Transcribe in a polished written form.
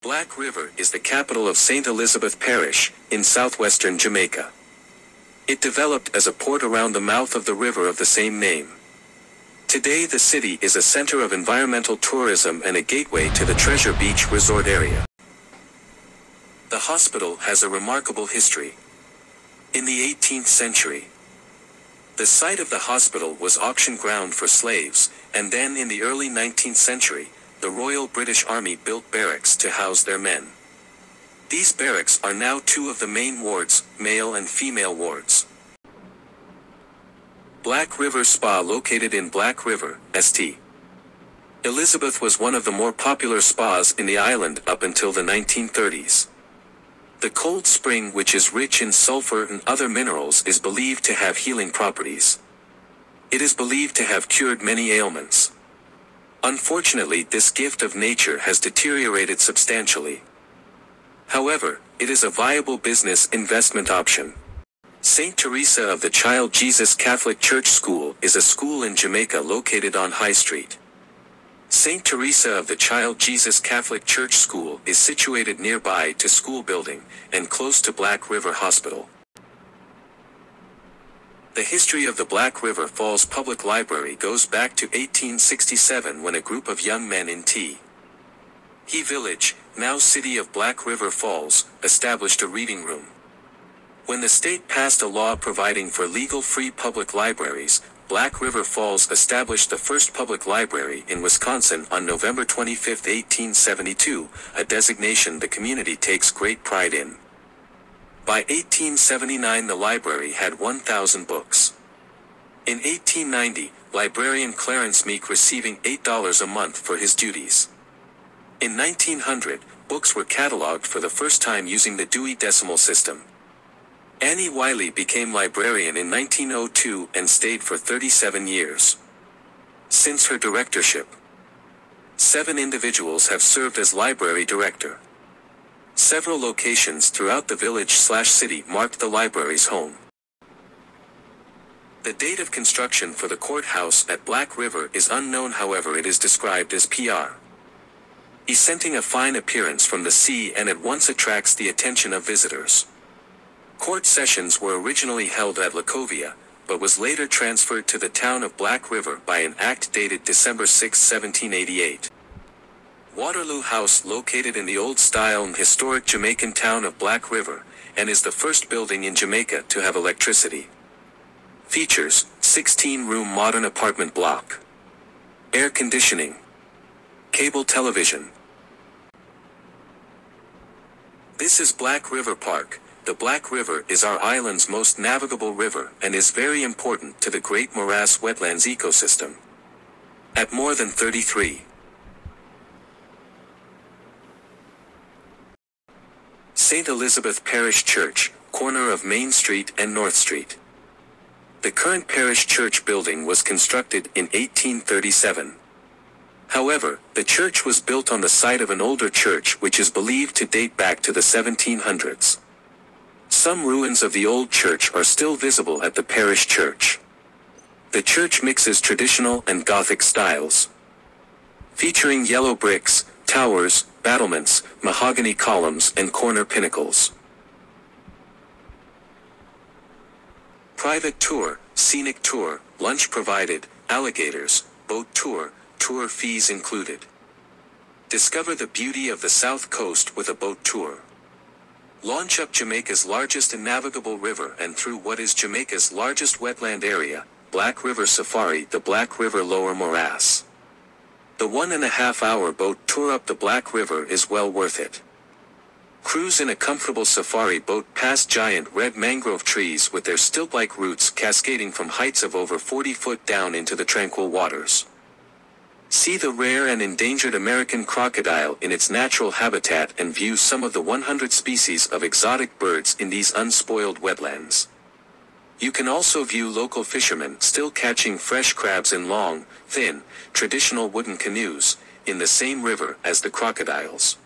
Black River is the capital of St. Elizabeth Parish, in southwestern Jamaica. It developed as a port around the mouth of the river of the same name. Today the city is a center of environmental tourism and a gateway to the Treasure Beach resort area. The hospital has a remarkable history. In the 18th century, the site of the hospital was auction ground for slaves, and then in the early 19th century, the Royal British Army built barracks to house their men. These barracks are now two of the main wards, male and female wards. Black River Spa located in Black River, St. Elizabeth was one of the more popular spas in the island up until the 1930s. The cold spring, which is rich in sulfur and other minerals, is believed to have healing properties. It is believed to have cured many ailments. Unfortunately, this gift of nature has deteriorated substantially. However, it is a viable business investment option. St. Teresa of the Child Jesus Catholic Church School is a school in Jamaica located on High Street. St. Teresa of the Child Jesus Catholic Church School is situated nearby to school building, and close to Black River Hospital. The history of the Black River Falls Public Library goes back to 1867 when a group of young men in T. He Village, now city of Black River Falls, established a reading room. When the state passed a law providing for legal free public libraries, Black River Falls established the first public library in Wisconsin on November 25, 1872, a designation the community takes great pride in. By 1879 the library had 1,000 books. In 1890, librarian Clarence Meek receiving $8 a month for his duties. In 1900, books were cataloged for the first time using the Dewey Decimal System. Annie Wiley became librarian in 1902 and stayed for 37 years. Since her directorship, 7 individuals have served as library director. Several locations throughout the village/city marked the library's home. The date of construction for the courthouse at Black River is unknown, however it is described as Pr. Presenting a fine appearance from the sea and at once attracts the attention of visitors. Court sessions were originally held at Lacovia, but was later transferred to the town of Black River by an act dated December 6, 1788. Waterloo House located in the old-style and historic Jamaican town of Black River, and is the first building in Jamaica to have electricity. Features, 16-room modern apartment block. Air conditioning. Cable television. This is Black River Park. The Black River is our island's most navigable river and is very important to the Great Morass Wetlands ecosystem. At more than 33. St. Elizabeth Parish Church, corner of Main Street and North Street. The current parish church building was constructed in 1837. However, the church was built on the site of an older church which is believed to date back to the 1700s. Some ruins of the old church are still visible at the parish church. The church mixes traditional and Gothic styles, featuring yellow bricks, towers, battlements, mahogany columns and corner pinnacles. Private tour, scenic tour, lunch provided, alligators, boat tour, tour fees included. Discover the beauty of the South Coast with a boat tour. Launch up Jamaica's largest and navigable river and through what is Jamaica's largest wetland area, Black River Safari, the Black River Lower Morass. The 1.5-hour boat tour up the Black River is well worth it. Cruise in a comfortable safari boat past giant red mangrove trees with their stilt-like roots cascading from heights of over 40 foot down into the tranquil waters. See the rare and endangered American crocodile in its natural habitat and view some of the 100 species of exotic birds in these unspoiled wetlands. You can also view local fishermen still catching fresh crabs in long, thin, traditional wooden canoes, in the same river as the crocodiles.